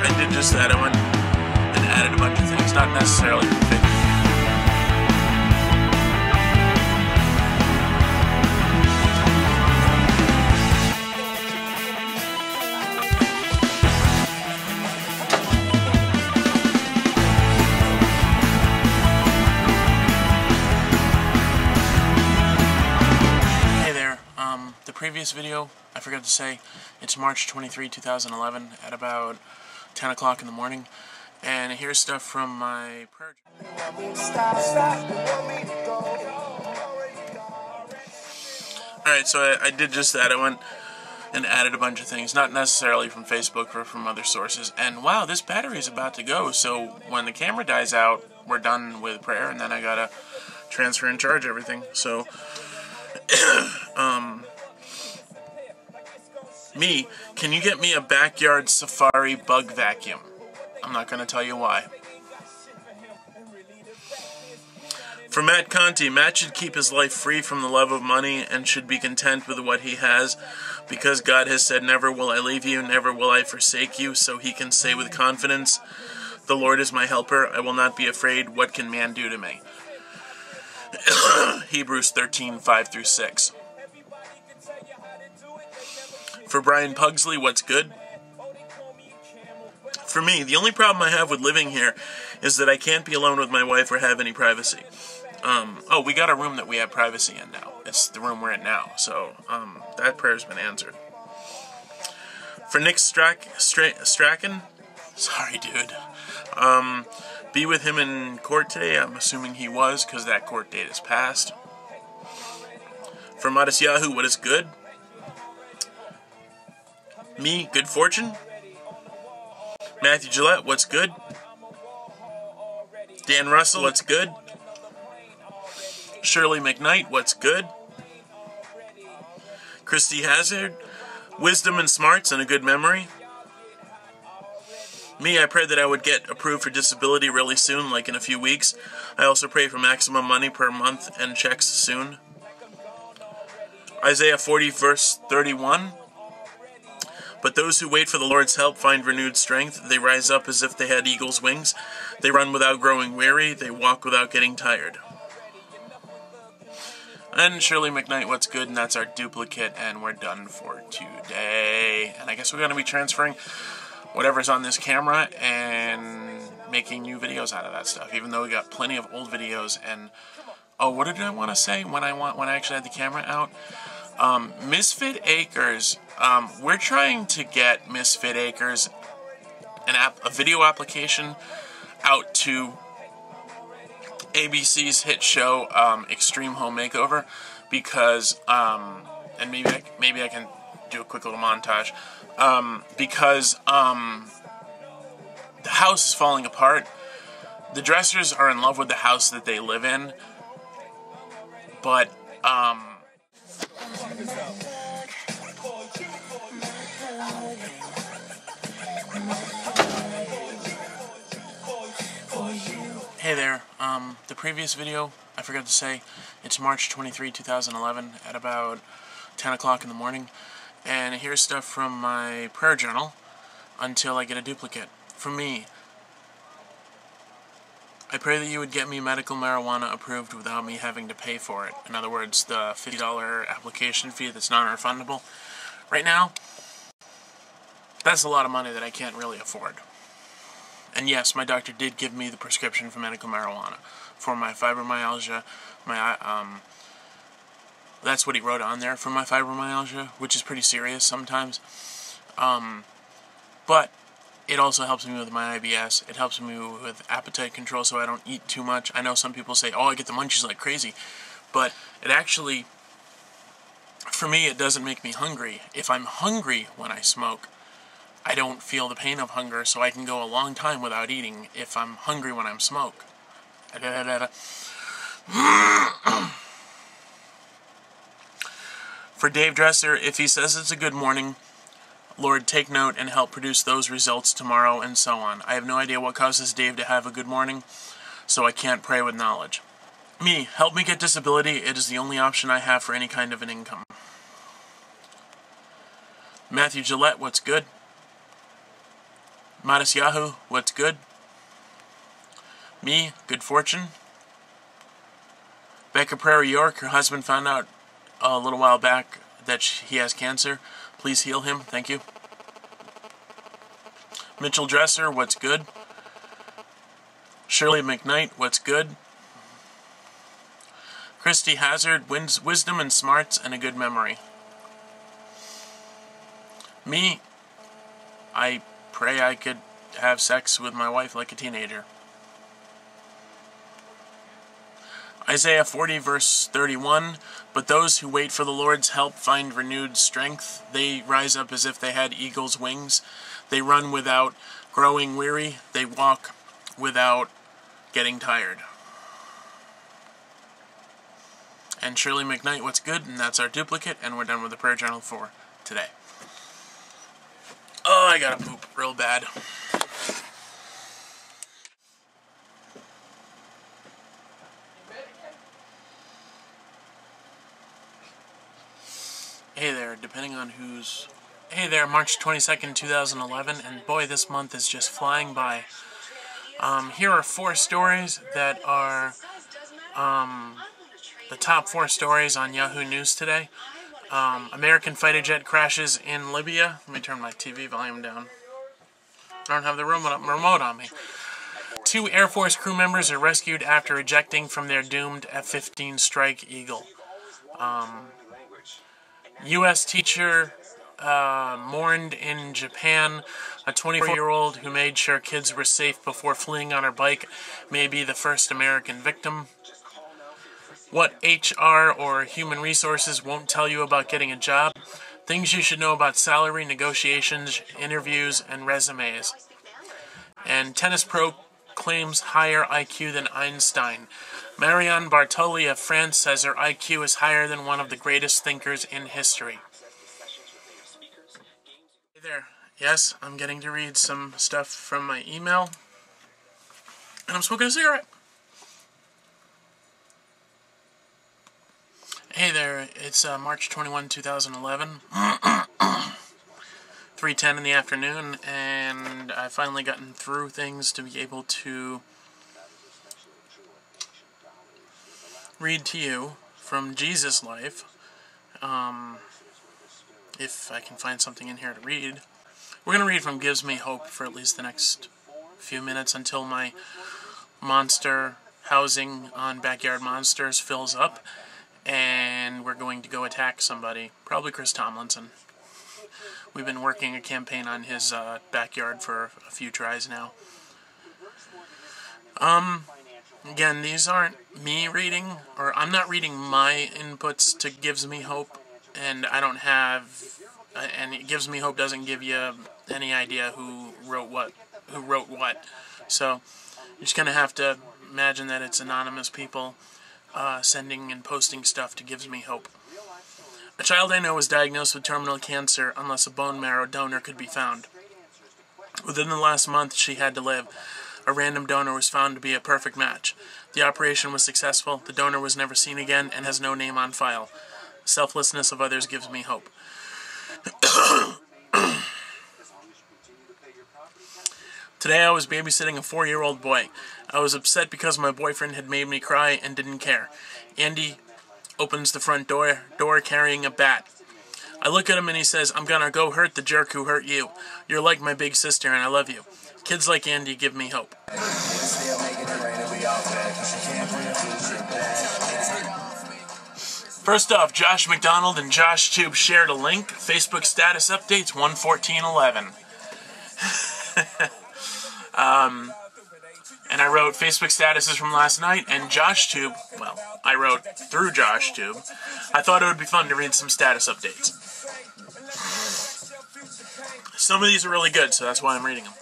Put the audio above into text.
I did just that. I went and added a bunch of things, not necessarily fit. The previous video, I forgot to say, it's March 23, 2011 at about 10 o'clock in the morning, and here's stuff from my prayer. Alright, so I did just that. I went and added a bunch of things, not necessarily from Facebook or from other sources, and wow, this battery is about to go, so when the camera dies out, we're done with prayer, and then I gotta transfer and charge everything, so can you get me a backyard safari bug vacuum? I'm not going to tell you why. For Matt Conti, Matt should keep his life free from the love of money and should be content with what he has, because God has said, "Never will I leave you, never will I forsake you," so he can say with confidence, "The Lord is my helper, I will not be afraid, what can man do to me?" Hebrews 13, 5-6. For Brian Pugsley, what's good? For me, the only problem I have with living here is that I can't be alone with my wife or have any privacy. Oh, we got a room that we have privacy in now. It's the room we're in now, so that prayer's been answered. For Nick Strachan, sorry dude, be with him in court today. I'm assuming he was, because that court date is passed. For Matisyahu, what is good? Me, good fortune. Matthew Gillette, what's good? Dan Russell, what's good? Shirley McKnight, what's good? Christy Hazard, wisdom and smarts and a good memory. Me, I pray that I would get approved for disability really soon, like in a few weeks. I also pray for maximum money per month and checks soon. Isaiah 40, verse 31. But those who wait for the Lord's help find renewed strength. They rise up as if they had eagle's wings. They run without growing weary. They walk without getting tired. And Shirley McKnight, what's good? And that's our duplicate, and we're done for today. And I guess we're going to be transferring whatever's on this camera and making new videos out of that stuff, even though we got plenty of old videos. And oh, what did I want to say when I actually had the camera out? Misfit Acres, we're trying to get Misfit Acres a video application out to ABC's hit show Extreme Home Makeover, because and maybe I can do a quick little montage, because the house is falling apart. The dressers are in love with the house that they live in, but hey there, the previous video, I forgot to say, it's March 23, 2011 at about 10 o'clock in the morning, and here's stuff from my prayer journal until I get a duplicate. For me, I pray that you would get me medical marijuana approved without me having to pay for it. In other words, the $50 application fee that's non-refundable. Right now, that's a lot of money that I can't really afford. And yes, my doctor did give me the prescription for medical marijuana for my fibromyalgia. That's what he wrote on there for my fibromyalgia, which is pretty serious sometimes. But it also helps me with my IBS. It helps me with appetite control so I don't eat too much. I know some people say, oh, I get the munchies like crazy. But it actually, for me, it doesn't make me hungry. If I'm hungry when I smoke, I don't feel the pain of hunger, so I can go a long time without eating if I'm hungry when I'm smoke. For Dave Dresser, if he says it's a good morning, Lord, take note and help produce those results tomorrow, and so on. I have no idea what causes Dave to have a good morning, so I can't pray with knowledge. Me, help me get disability. It is the only option I have for any kind of an income. Matthew Gillette, what's good? Modest Yahoo, what's good? Me, good fortune. Becca Prairie York, her husband found out a little while back that he has cancer. Please heal him, thank you. Mitchell Dresser, what's good? Shirley McKnight, what's good? Christy Hazard, wisdom and smarts and a good memory. Me, I pray I could have sex with my wife like a teenager. Isaiah 40 verse 31, but those who wait for the Lord's help find renewed strength. They rise up as if they had eagle's wings. They run without growing weary. They walk without getting tired. And Shirley McKnight, what's good? And that's our duplicate, and we're done with the prayer journal for today. Oh, I gotta poop real bad. Hey there, depending on who's... Hey there, March 22nd, 2011, and boy, this month is just flying by. Here are 4 stories that are the top 4 stories on Yahoo News today. American fighter jet crashes in Libya. Let me turn my TV volume down. I don't have the remote on me. 2 Air Force crew members are rescued after ejecting from their doomed F-15 Strike Eagle. U.S. teacher mourned in Japan. A 24-year-old who made sure kids were safe before fleeing on her bike may be the first American victim. What HR or Human Resources won't tell you about getting a job. Things you should know about salary, negotiations, interviews, and resumes. And tennis pro claims higher IQ than Einstein. Marianne Bartoli of France says her IQ is higher than one of the greatest thinkers in history. Hey there. Yes, I'm getting to read some stuff from my email. And I'm smoking a cigarette. Hey there, it's March 21, 2011. 3:10 in the afternoon, and I've finally gotten through things to be able to read to you from Jesus' life. If I can find something in here to read. We're going to read from Gives Me Hope for at least the next few minutes until my monster housing on Backyard Monsters fills up. And we're going to go attack somebody. Probably Chris Tomlinson. We've been working a campaign on his backyard for a few tries now. Again, these aren't me reading, or I'm not reading my inputs to Gives Me Hope, and I don't have, and it Gives Me Hope doesn't give you any idea who wrote what. So, you're just going to have to imagine that it's anonymous people sending and posting stuff to Gives Me Hope. A child I know was diagnosed with terminal cancer unless a bone marrow donor could be found. Within the last month she had to live. A random donor was found to be a perfect match. The operation was successful, the donor was never seen again, and has no name on file. The selflessness of others gives me hope. Today I was babysitting a 4-year-old boy. I was upset because my boyfriend had made me cry and didn't care. Andy opens the front door carrying a bat. I look at him and he says, "I'm gonna go hurt the jerk who hurt you. You're like my big sister and I love you." Kids like Andy give me hope. First off, Josh McDonald and Josh Tube shared a link. Facebook status updates 1:14:11. And I wrote Facebook statuses from last night, and JoshTube, well, I wrote through JoshTube. I thought it would be fun to read some status updates. Some of these are really good, so that's why I'm reading them.